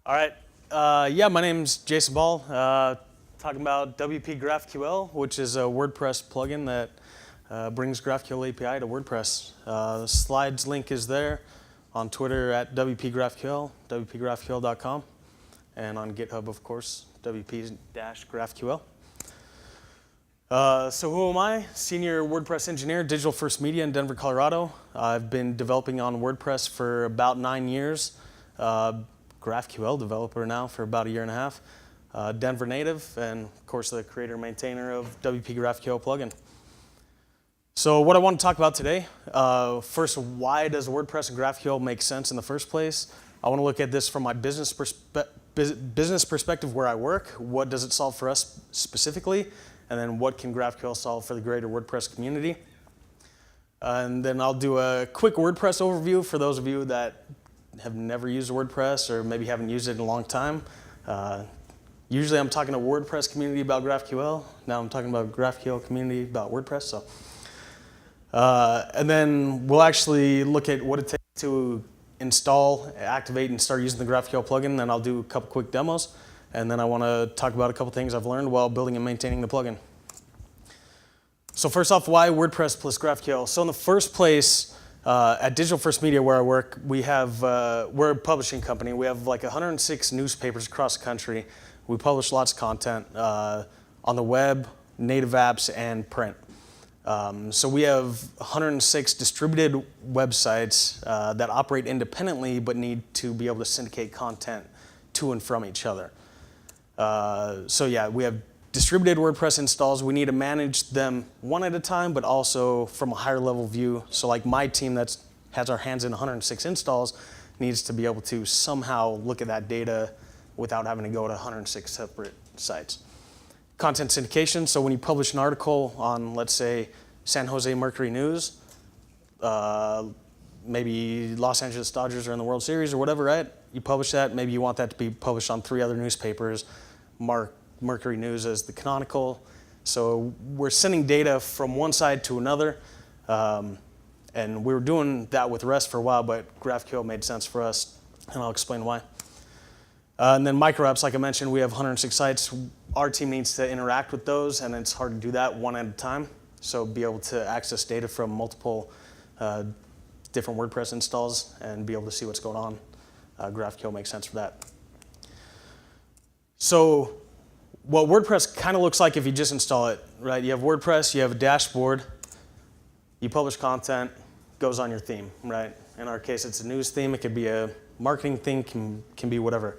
All right. Yeah, my name's Jason Bahl. Talking about WP GraphQL, which is a WordPress plugin that brings GraphQL API to WordPress. The slides link is there on Twitter at WP GraphQL, WPGraphQL.com, and on GitHub, of course, WP-GraphQL. So who am I? Senior WordPress Engineer, Digital First Media in Denver, Colorado. I've been developing on WordPress for about 9 years. GraphQL developer now for about a year and a half. Denver native, and of course the creator maintainer of WP GraphQL plugin. So what I want to talk about today, first, why does WordPress and GraphQL make sense in the first place? I want to look at this from my business perspective where I work. What does it solve for us specifically? And then what can GraphQL solve for the greater WordPress community? And then I'll do a quick WordPress overview for those of you that have never used WordPress or maybe haven't used it in a long time. Usually I'm talking to WordPress community about GraphQL. Now I'm talking about GraphQL community about WordPress. So, and then we'll actually look at what it takes to install, activate, and start using the GraphQL plugin. Then I'll do a couple quick demos. And then I want to talk about a couple things I've learned while building and maintaining the plugin. So first off, why WordPress plus GraphQL? So in the first place, at Digital First Media, where I work, we have, we're a publishing company. We have like 106 newspapers across the country. We publish lots of content on the web, native apps, and print. So we have 106 distributed websites that operate independently but need to be able to syndicate content to and from each other. So yeah, we have distributed WordPress installs. We need to manage them one at a time, but also from a higher level view. So like my team that has our hands in 106 installs needs to be able to somehow look at that data without having to go to 106 separate sites. Content syndication, so when you publish an article on, let's say, San Jose Mercury News, maybe Los Angeles Dodgers are in the World Series or whatever, right? You publish that, maybe you want that to be published on 3 other newspapers, Mercury News as the canonical. So we're sending data from one side to another. And we were doing that with REST for a while, but GraphQL made sense for us, and I'll explain why. And then micro apps, like I mentioned, we have 106 sites. Our team needs to interact with those, and it's hard to do that one at a time. So be able to access data from multiple different WordPress installs and be able to see what's going on. GraphQL makes sense for that. So what WordPress kind of looks like if you just install it, right? You have WordPress, you have a dashboard, you publish content, goes on your theme, right? In our case, it's a news theme. It could be a marketing theme, can be whatever.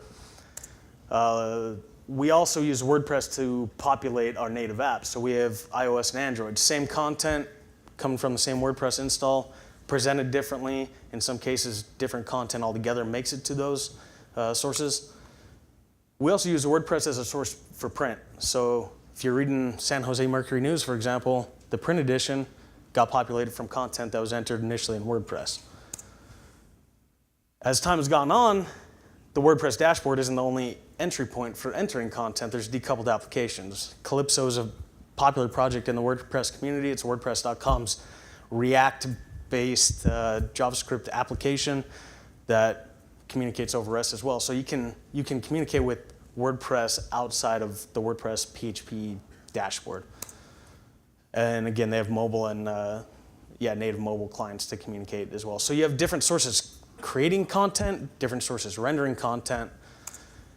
We also use WordPress to populate our native apps. So we have iOS and Android. Same content coming from the same WordPress install, presented differently. In some cases, different content altogether makes it to those sources. We also use WordPress as a source for print. So if you're reading San Jose Mercury News, for example, the print edition got populated from content that was entered initially in WordPress. As time has gone on, the WordPress dashboard isn't the only entry point for entering content. There's decoupled applications. Calypso is a popular project in the WordPress community. It's WordPress.com's React-based JavaScript application that communicates over REST as well. So you can communicate with WordPress outside of the WordPress PHP dashboard. And again, they have mobile and native mobile clients to communicate as well. So you have different sources creating content, different sources rendering content.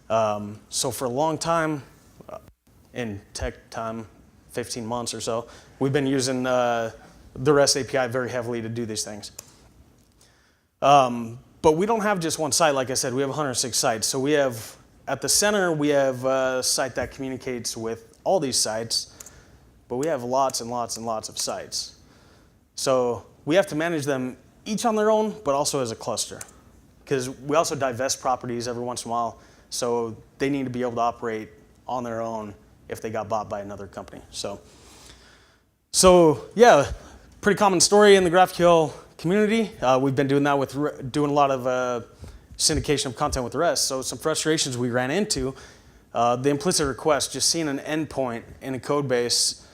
So for a long time, in tech time, 15 months or so, we've been using the REST API very heavily to do these things. But we don't have just one site. Like I said, we have 106 sites. So we have, at the center, we have a site that communicates with all these sites, but we have lots and lots and lots of sites. So we have to manage them each on their own, but also as a cluster. Because we also divest properties every once in a while, so they need to be able to operate on their own if they got bought by another company. So yeah, pretty common story in the GraphQL community. We've been doing that with doing a lot of syndication of content with REST. So some frustrations we ran into, the implicit request, just seeing an endpoint in a code base.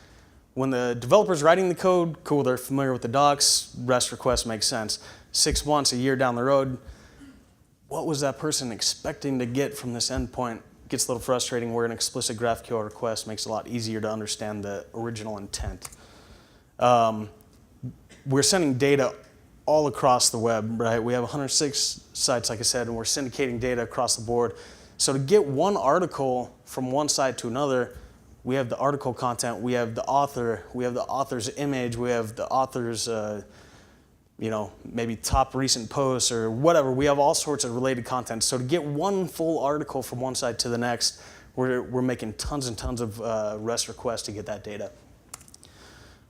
When the developer's writing the code, cool, they're familiar with the docs, REST requests make sense. 6 months, a year down the road, what was that person expecting to get from this endpoint? It gets a little frustrating where an explicit GraphQL request makes it a lot easier to understand the original intent. We're sending data all across the web, right? We have 106 sites, like I said, and we're syndicating data across the board. So to get one article from one site to another, we have the article content, we have the author, we have the author's image, we have the author's, maybe top recent posts or whatever. We have all sorts of related content. So to get one full article from one site to the next, we're making tons and tons of REST requests to get that data,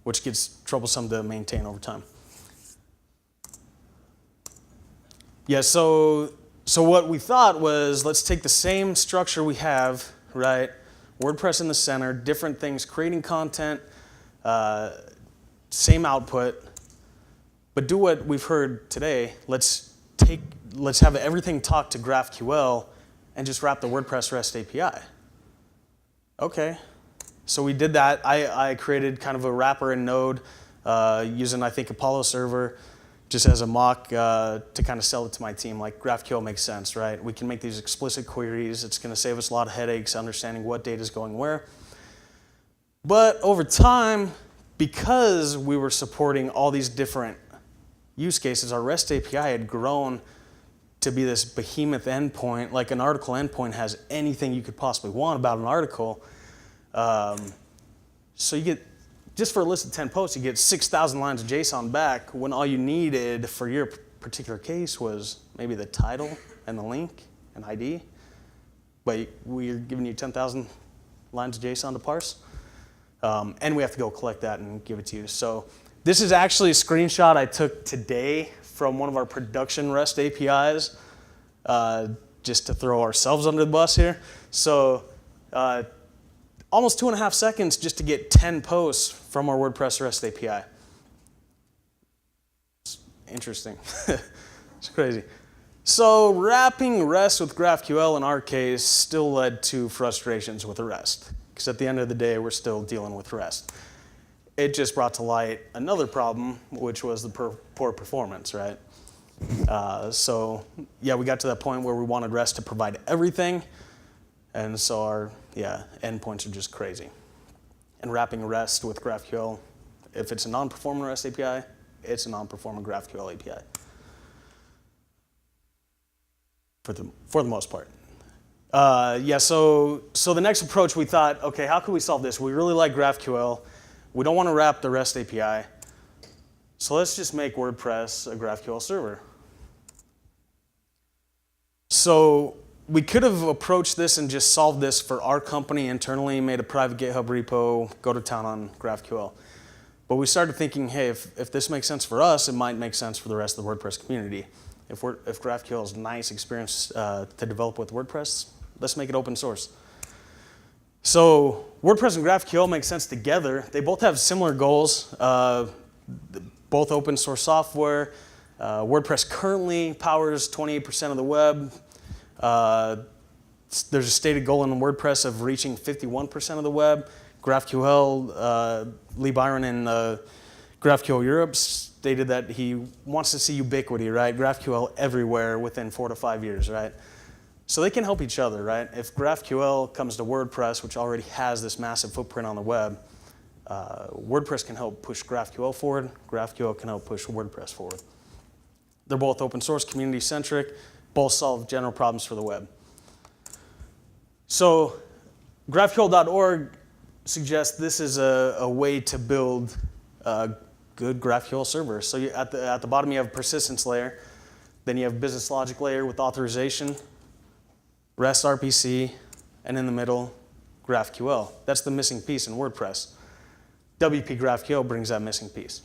which gets troublesome to maintain over time. Yeah, so what we thought was, let's take the same structure we have, right? WordPress in the center, different things, creating content, same output, but do what we've heard today. Let's have everything talk to GraphQL and just wrap the WordPress REST API. Okay, so we did that. I created kind of a wrapper in Node using, I think, Apollo server, just as a mock to kind of sell it to my team. Like, GraphQL makes sense, right? We can make these explicit queries. It's going to save us a lot of headaches understanding what data is going where. But over time, because we were supporting all these different use cases, our REST API had grown to be this behemoth endpoint. Like, an article endpoint has anything you could possibly want about an article. So you get, just for a list of 10 posts, you get 6,000 lines of JSON back when all you needed for your particular case was maybe the title and the link and ID. But we're giving you 10,000 lines of JSON to parse. And we have to go collect that and give it to you. So this is actually a screenshot I took today from one of our production REST APIs, just to throw ourselves under the bus here. So almost 2.5 seconds just to get 10 posts from our WordPress REST API. It's interesting. It's crazy. So wrapping REST with GraphQL in our case still led to frustrations with the REST, because at the end of the day, we're still dealing with REST. It just brought to light another problem, which was the poor performance, right? So yeah, we got to that point where we wanted REST to provide everything, and so our endpoints are just crazy. And wrapping REST with GraphQL, if it's a non-performant REST API, it's a non-performant GraphQL API. For the most part. So the next approach, we thought, okay, how can we solve this? We really like GraphQL. We don't want to wrap the REST API. So let's just make WordPress a GraphQL server. So we could have approached this and just solved this for our company internally, made a private GitHub repo, go to town on GraphQL. But we started thinking, hey, if this makes sense for us, it might make sense for the rest of the WordPress community. If GraphQL is a nice experience to develop with WordPress, let's make it open source. So WordPress and GraphQL make sense together. They both have similar goals, both open source software. WordPress currently powers 28% of the web. There's a stated goal in WordPress of reaching 51% of the web. GraphQL, Lee Byron in GraphQL Europe stated that he wants to see ubiquity, right? GraphQL everywhere within 4 to 5 years, right? So they can help each other, right? If GraphQL comes to WordPress, which already has this massive footprint on the web, WordPress can help push GraphQL forward. GraphQL can help push WordPress forward. They're both open source, community centric, both solve general problems for the web. So GraphQL.org suggests this is a way to build a good GraphQL server. So at the bottom you have a persistence layer, then you have business logic layer with authorization, REST RPC, and in the middle, GraphQL. That's the missing piece in WordPress. WP GraphQL brings that missing piece.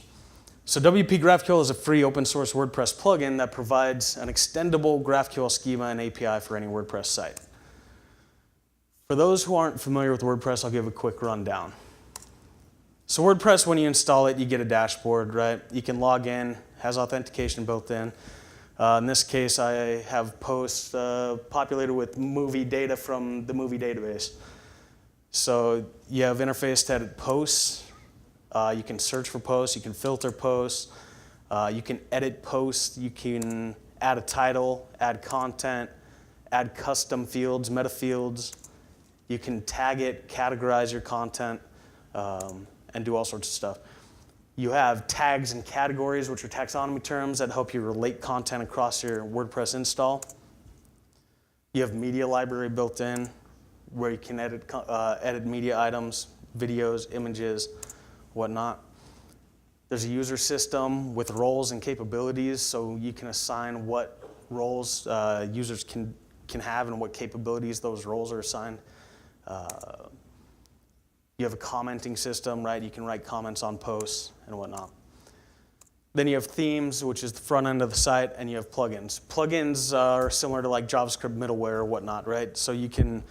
So WP GraphQL is a free open source WordPress plugin that provides an extendable GraphQL schema and API for any WordPress site. For those who aren't familiar with WordPress, I'll give a quick rundown. So WordPress, when you install it, you get a dashboard, right? You can log in, has authentication built in. In this case, I have posts populated with movie data from the movie database. So you have interface to edit posts. You can search for posts. You can filter posts. You can edit posts. You can add a title, add content, add custom fields, meta fields. You can tag it, categorize your content, and do all sorts of stuff. You have tags and categories, which are taxonomy terms that help you relate content across your WordPress install. You have media library built in, where you can edit media items, videos, images, whatnot. There's a user system with roles and capabilities, so you can assign what roles users can have and what capabilities those roles are assigned. You have a commenting system, right? You can write comments on posts and whatnot. Then you have themes, which is the front end of the site, and you have plugins. Plugins are similar to like JavaScript middleware or whatnot, right? So you can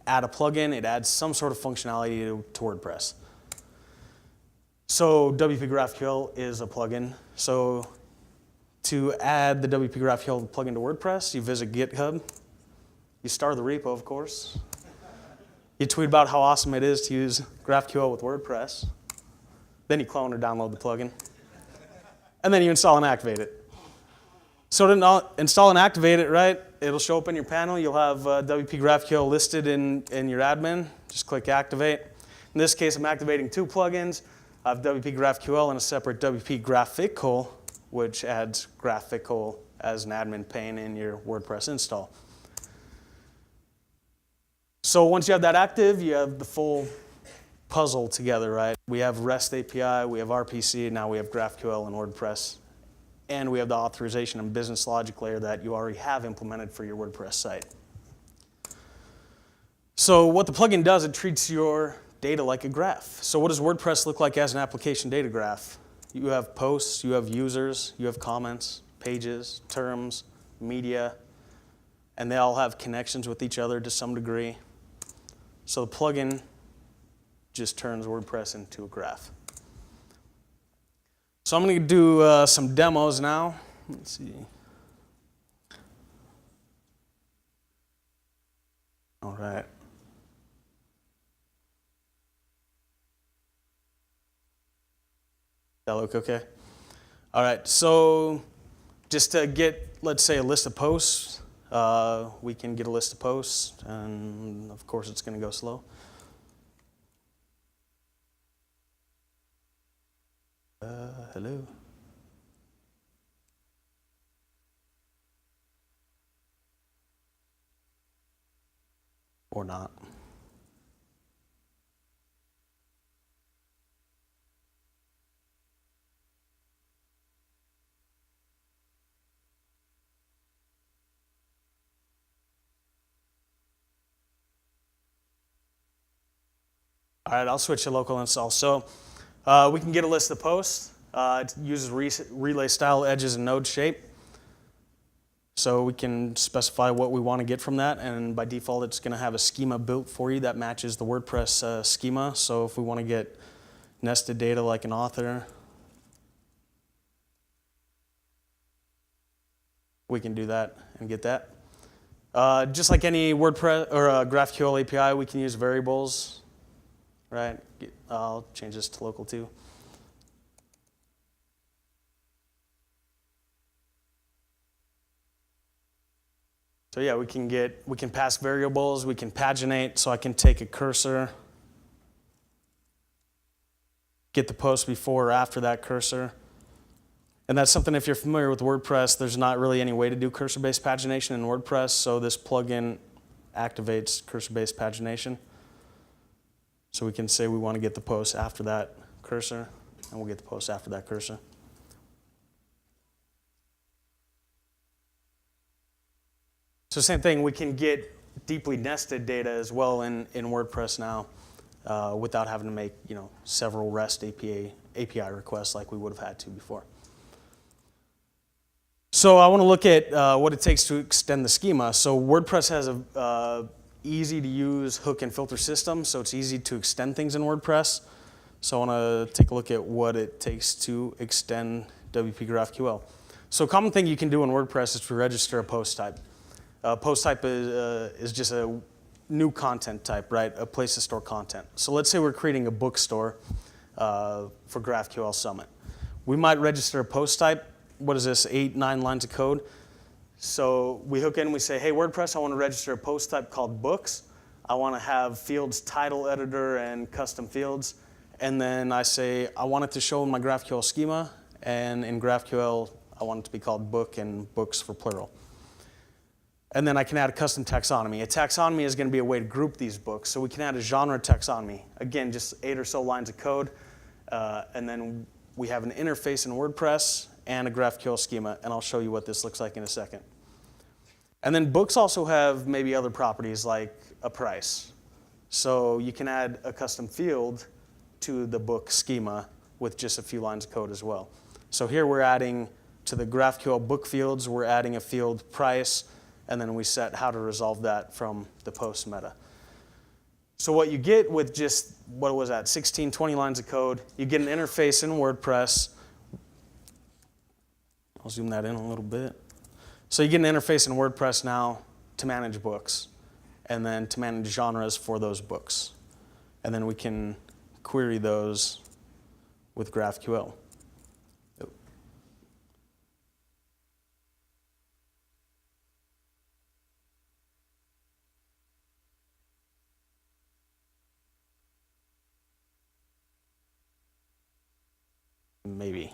add a plugin, it adds some sort of functionality to WordPress. So WP GraphQL is a plugin. So to add the WP GraphQL plugin to WordPress, you visit GitHub. You star the repo, of course. You tweet about how awesome it is to use GraphQL with WordPress. Then you clone or download the plugin. And then you install and activate it. So to install and activate it, right, it'll show up in your panel. You'll have WP GraphQL listed in your admin. Just click Activate. In this case, I'm activating 2 plugins. I have WP GraphQL and a separate WP GraphQL, which adds GraphQL as an admin pane in your WordPress install. So once you have that active, you have the full puzzle together, right? We have REST API, we have RPC, now we have GraphQL and WordPress. And we have the authorization and business logic layer that you already have implemented for your WordPress site. So what the plugin does, it treats your data like a graph. So what does WordPress look like as an application data graph? You have posts, you have users, you have comments, pages, terms, media, and they all have connections with each other to some degree. So the plugin just turns WordPress into a graph. So I'm going to do some demos now. Let's see. All right. That look okay? All right, so just to get, let's say, a list of posts, we can get a list of posts, and of course it's going to go slow. Hello? Or not. All right, I'll switch to local install. So we can get a list of posts. It uses relay style edges and node shape. So we can specify what we want to get from that, and by default it's going to have a schema built for you that matches the WordPress schema. So if we want to get nested data like an author, we can do that and get that. Just like any WordPress or GraphQL API, we can use variables. Right, I'll change this to local too. So yeah, we can pass variables, we can paginate, so I can take a cursor, get the post before or after that cursor. And that's something, if you're familiar with WordPress, there's not really any way to do cursor-based pagination in WordPress, so this plugin activates cursor-based pagination. So we can say we want to get the post after that cursor, and we'll get the post after that cursor. So same thing, we can get deeply nested data as well in WordPress now without having to make several REST API requests like we would have had to before. So I want to look at what it takes to extend the schema. So WordPress has a easy to use hook and filter system, so it's easy to extend things in WordPress. So I want to take a look at what it takes to extend WP GraphQL. So a common thing you can do in WordPress is to register a post type. Post type is just a new content type, right? A place to store content. So let's say we're creating a bookstore for GraphQL Summit. We might register a post type. What is this, 8, 9 lines of code? So we hook in, we say, hey, WordPress, I want to register a post type called books. I want to have fields, title editor, and custom fields. And then I say, I want it to show in my GraphQL schema. And in GraphQL, I want it to be called book and books for plural. And then I can add a custom taxonomy. A taxonomy is going to be a way to group these books. So we can add a genre taxonomy. Again, just 8 or so lines of code. And then we have an interface in WordPress and a GraphQL schema. And I'll show you what this looks like in a second. And then books also have maybe other properties like a price. So you can add a custom field to the book schema with just a few lines of code as well. So here we're adding to the GraphQL book fields, we're adding a field price, and then we set how to resolve that from the post meta. So what you get with just, what was that, 16, 20 lines of code, you get an interface in WordPress. I'll zoom that in a little bit. So you get an interface in WordPress now to manage books, and then to manage genres for those books. And then we can query those with GraphQL. Maybe.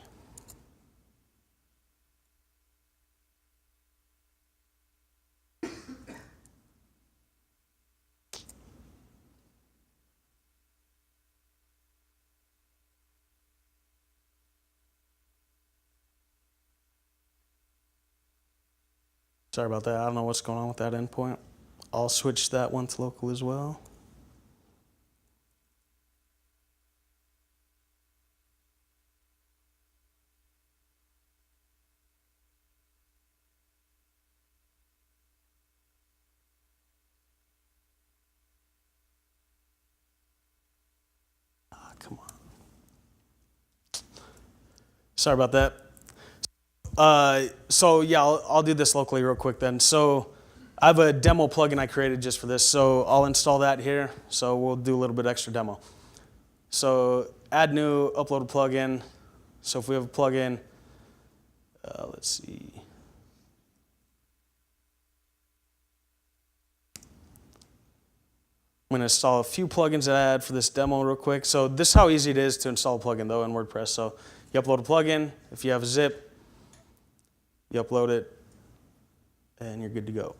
Sorry about that. I don't know what's going on with that endpoint. I'll switch that one to local as well. Come on. Sorry about that. So yeah, I'll do this locally real quick then. So I have a demo plugin I created just for this. So I'll install that here. So we'll do a little bit extra demo. So add new, upload a plugin. So if we have a plugin, let's see. I'm going to install a few plugins that I had for this demo real quick. So this is how easy it is to install a plugin though in WordPress. So you upload a plugin. If you have a zip, you upload it, and you're good to go.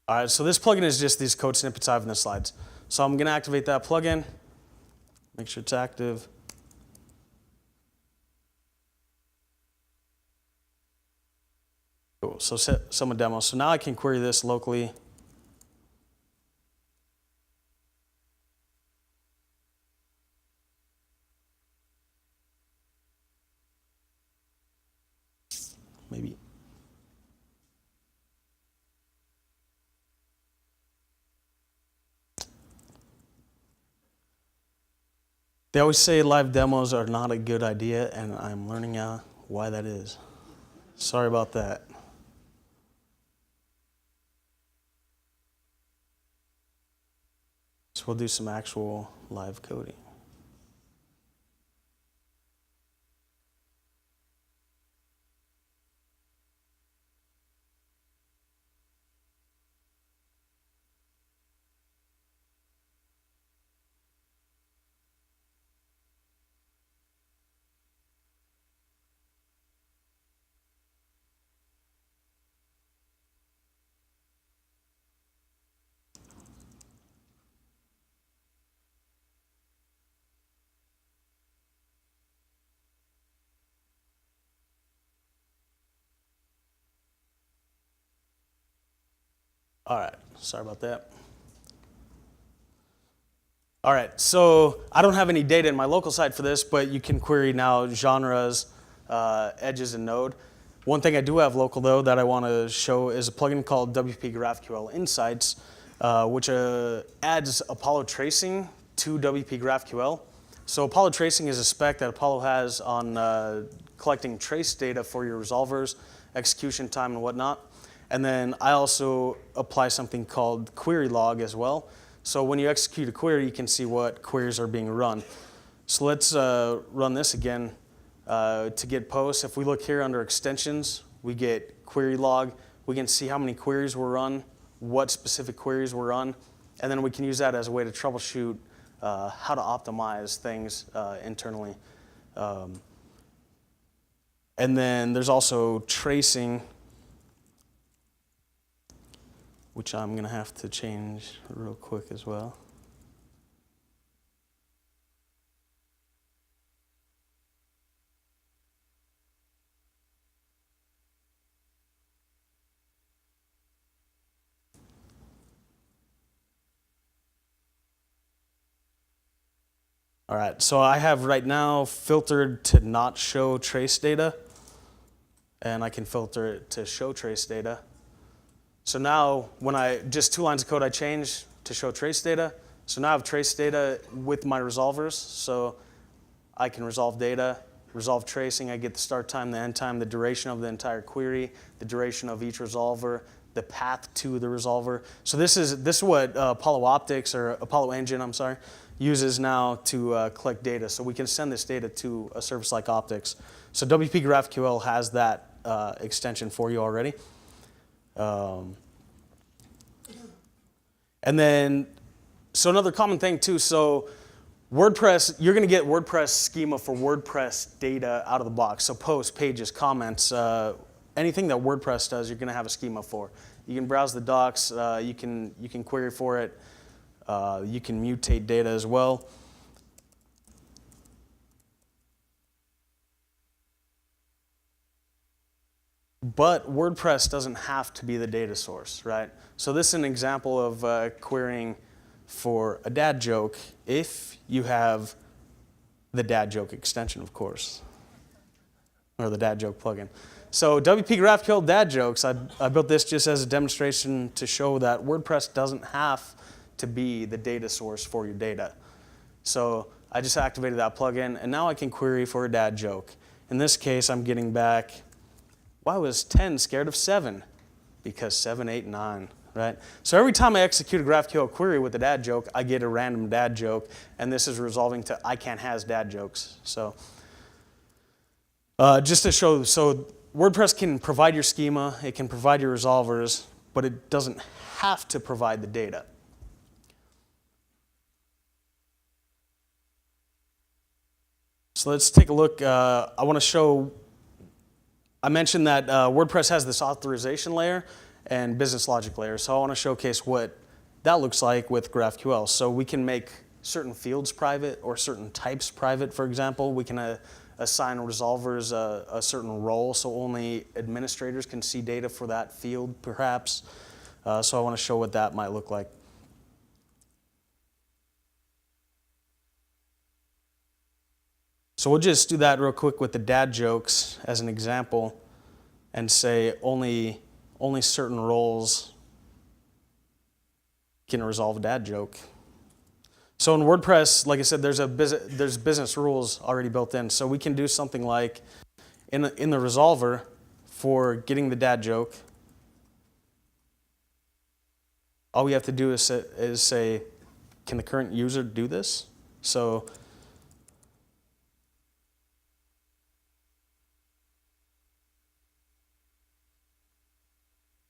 All right, so this plugin is just these code snippets I have in the slides. So I'm going to activate that plugin, make sure it's active. Cool, so set some demo. So now I can query this locally. Maybe. They always say live demos are not a good idea, and I'm learning why that is. Sorry about that. So we'll do some actual live coding. All right, sorry about that. All right, so I don't have any data in my local site for this, but you can query now genres, edges, and node. One thing I do have local, though, that I want to show is a plugin called WP GraphQL Insights, which adds Apollo tracing to WP GraphQL. So Apollo tracing is a spec that Apollo has on collecting trace data for your resolvers, execution time and whatnot. And then I also apply something called query log as well. So when you execute a query, you can see what queries are being run. So let's run this again to get posts. If we look here under extensions, we get query log. We can see how many queries were run, what specific queries were run, and then we can use that as a way to troubleshoot how to optimize things internally. And then there's also tracing, which I'm going to have to change real quick as well. All right, so I have right now filtered to not show trace data, and I can filter it to show trace data. So now, when just 2 lines of code I change to show trace data. So now I have trace data with my resolvers. So I can resolve data, resolve tracing. I get the start time, the end time, the duration of the entire query, the duration of each resolver, the path to the resolver. So this is what Apollo Optics, or Apollo Engine, I'm sorry, uses now to collect data. So we can send this data to a service like Optics. So WP GraphQL has that extension for you already. And then, so another common thing too, so WordPress, you're going to get WordPress schema for WordPress data out of the box. So posts, pages, comments, anything that WordPress does, you're going to have a schema for. You can browse the docs, you can query for it, you can mutate data as well. But WordPress doesn't have to be the data source, right? So this is an example of querying for a dad joke if you have the dad joke extension, of course, or the dad joke plugin. So WP GraphQL dad jokes, I built this just as a demonstration to show that WordPress doesn't have to be the data source for your data. So I just activated that plugin, and now I can query for a dad joke. In this case, I'm getting back, why was 10 scared of 7? Because 7, 8, 9, right? So every time I execute a GraphQL query with a dad joke, I get a random dad joke, and this is resolving to I can't has dad jokes. So just to show, so WordPress can provide your schema, it can provide your resolvers, but it doesn't have to provide the data. So let's take a look. I want to show, I mentioned that WordPress has this authorization layer and business logic layer. So I want to showcase what that looks like with GraphQL. So we can make certain fields private or certain types private, for example. We can assign resolvers a certain role, so only administrators can see data for that field, perhaps. So I want to show what that might look like. So we'll just do that real quick with the dad jokes as an example and say only certain roles can resolve a dad joke. So in WordPress, like I said, there's business rules already built in. So we can do something like in the resolver for getting the dad joke, all we have to do is say, can the current user do this? So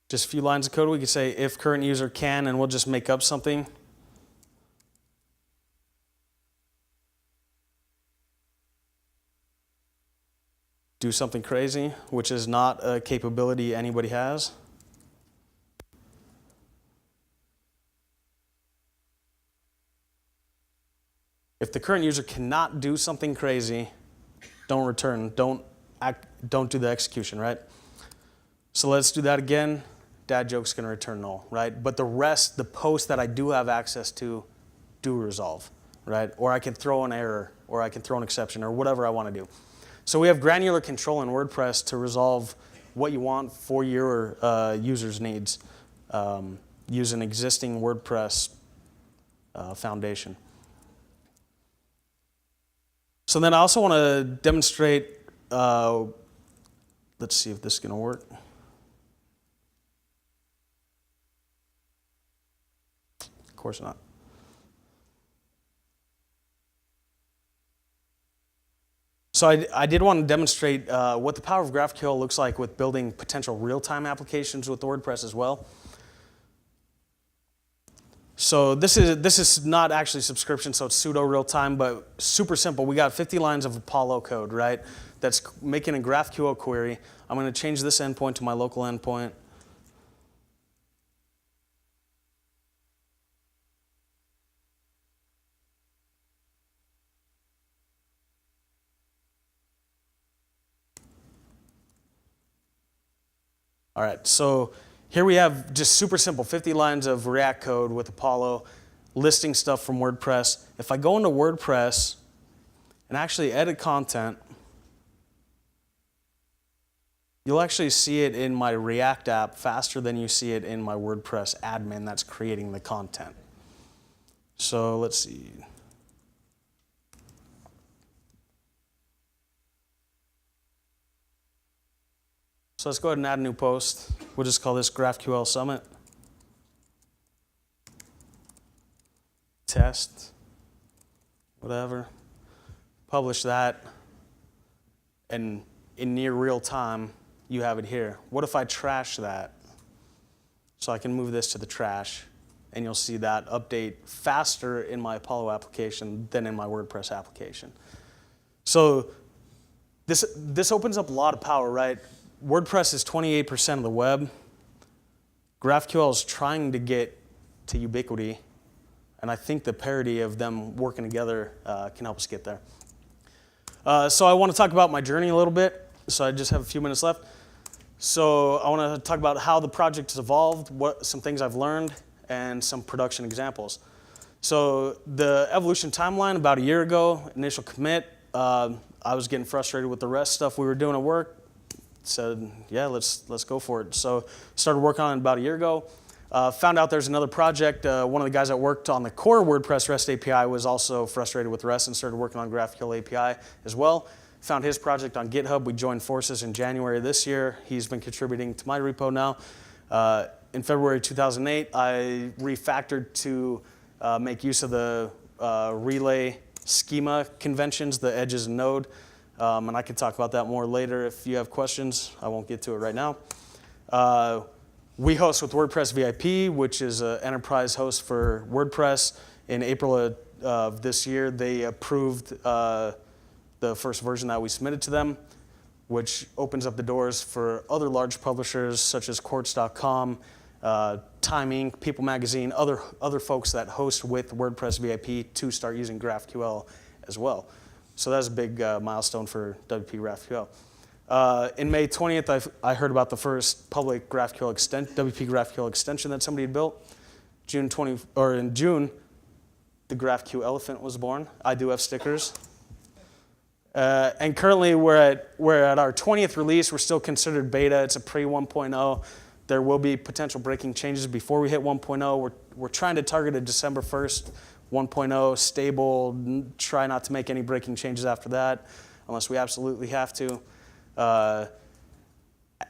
just a few lines of code, we could say if current user can, and we'll just make up something. Do something crazy, which is not a capability anybody has. If the current user cannot do something crazy, don't return, don't do the execution, right? So let's do that again. Dad joke's going to return null, right? But the rest, the posts that I do have access to, do resolve, right? Or I can throw an error, or I can throw an exception, or whatever I want to do. So we have granular control in WordPress to resolve what you want for your users' needs. Use an existing WordPress foundation. So then I also want to demonstrate let's see if this is going to work. Of course not. So I did want to demonstrate what the power of GraphQL looks like with building potential real-time applications with WordPress as well. So this is not actually subscription, so it's pseudo real-time, but super simple. We got 50 lines of Apollo code, right? That's making a GraphQL query. I'm going to change this endpoint to my local endpoint. All right, so here we have just super simple 50 lines of React code with Apollo, listing stuff from WordPress. If I go into WordPress and actually edit content, you'll actually see it in my React app faster than you see it in my WordPress admin that's creating the content. So let's see. So let's go ahead and add a new post. We'll just call this GraphQL Summit. Test, whatever. Publish that. And in near real time, you have it here. What if I trash that? So I can move this to the trash, and you'll see that update faster in my Apollo application than in my WordPress application. So this opens up a lot of power, right? WordPress is 28% of the web. GraphQL is trying to get to ubiquity, and I think the parity of them working together can help us get there. So I want to talk about my journey a little bit. So I just have a few minutes left. So I want to talk about how the project has evolved, some things I've learned, and some production examples. So the evolution timeline, about a year ago, initial commit, I was getting frustrated with the REST stuff we were doing at work. Said, yeah, let's go for it. So started working on it about a year ago. Found out there's another project. One of the guys that worked on the core WordPress REST API was also frustrated with REST and started working on GraphQL API as well. Found his project on GitHub. We joined forces in January of this year. He's been contributing to my repo now. In February 2008, I refactored to make use of the relay schema conventions, the edges and node. And I can talk about that more later if you have questions. I won't get to it right now. We host with WordPress VIP, which is an enterprise host for WordPress. In April of this year, they approved the first version that we submitted to them, which opens up the doors for other large publishers such as Quartz.com, Time Inc., People Magazine, other folks that host with WordPress VIP to start using GraphQL as well. So that's a big milestone for WP GraphQL. In May 20th, I heard about the first public WP GraphQL extension that somebody had built. In June, the GraphQL elephant was born. I do have stickers. And currently, we're at our 20th release. We're still considered beta. It's a pre-1.0. There will be potential breaking changes before we hit 1.0. We're trying to target a December 1st 1.0, stable, try not to make any breaking changes after that, unless we absolutely have to.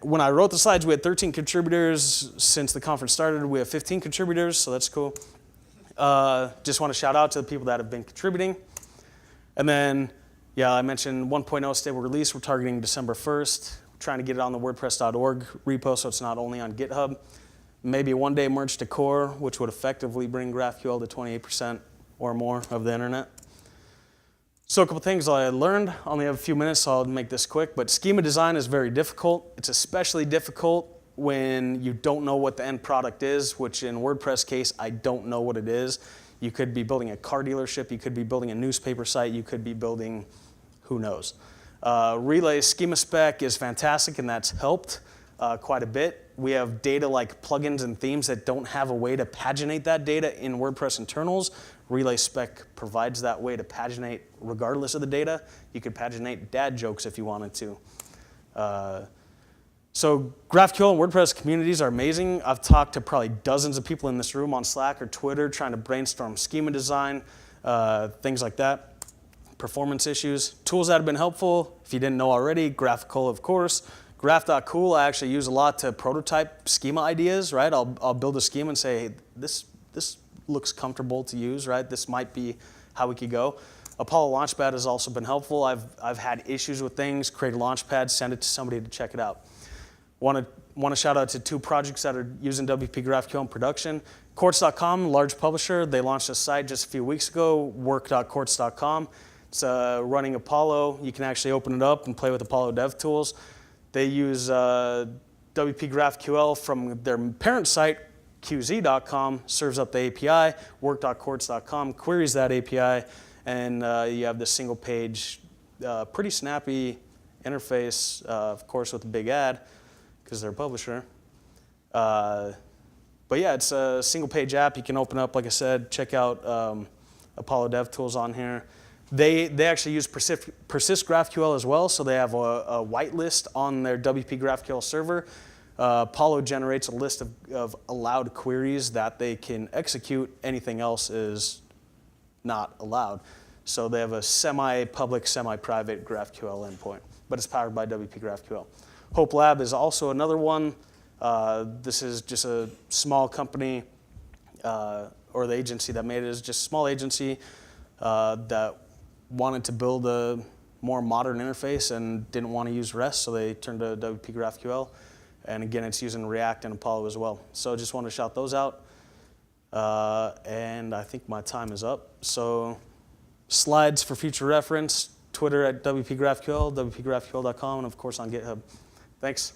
When I wrote the slides, we had 13 contributors. Since the conference started, we have 15 contributors, so that's cool. Just want to shout out to the people that have been contributing. And then, yeah, I mentioned 1.0 stable release. We're targeting December 1st. We're trying to get it on the WordPress.org repo, so it's not only on GitHub. Maybe one day merge to core, which would effectively bring GraphQL to 28% or more of the internet. So a couple things I learned. I only have a few minutes, so I'll make this quick. But schema design is very difficult. It's especially difficult when you don't know what the end product is, which in WordPress case, I don't know what it is. You could be building a car dealership. You could be building a newspaper site. You could be building, who knows. Relay schema spec is fantastic, and that's helped quite a bit. We have data like plugins and themes that don't have a way to paginate that data in WordPress internals. Relay spec provides that way to paginate regardless of the data. You could paginate dad jokes if you wanted to. So GraphQL and WordPress communities are amazing. I've talked to probably dozens of people in this room on Slack or Twitter trying to brainstorm schema design, things like that. performance issues. Tools that have been helpful, if you didn't know already, GraphQL, of course. Graph.cool I actually use a lot to prototype schema ideas, right? I'll build a schema and say, hey, this looks comfortable to use, right? This might be how we could go. Apollo Launchpad has also been helpful. I've had issues with things, create a Launchpad, send it to somebody to check it out. Want to shout out to 2 projects that are using WP GraphQL in production. Quartz.com, large publisher, they launched a site just a few weeks ago, work.quartz.com. It's running Apollo. You can actually open it up and play with Apollo dev tools. They use WP GraphQL from their parent site, qz.com, serves up the API, work.quartz.com queries that API, and you have this single page, pretty snappy interface, of course with a big ad, because they're a publisher. But yeah, it's a single page app you can open up, like I said, check out Apollo DevTools on here. They actually use Persist GraphQL as well, so they have a whitelist on their WP GraphQL server. Apollo generates a list of allowed queries that they can execute. Anything else is not allowed. So they have a semi-public, semi-private GraphQL endpoint, but it's powered by WP GraphQL. Hope Lab is also another one. This is just a small company, or the agency that made it is just a small agency that wanted to build a more modern interface and didn't want to use REST, so they turned to WP GraphQL. And again, it's using React and Apollo as well. So I just want to shout those out. And I think my time is up. So slides for future reference, Twitter at WP GraphQL, WPGraphQL.com, and of course on GitHub. Thanks.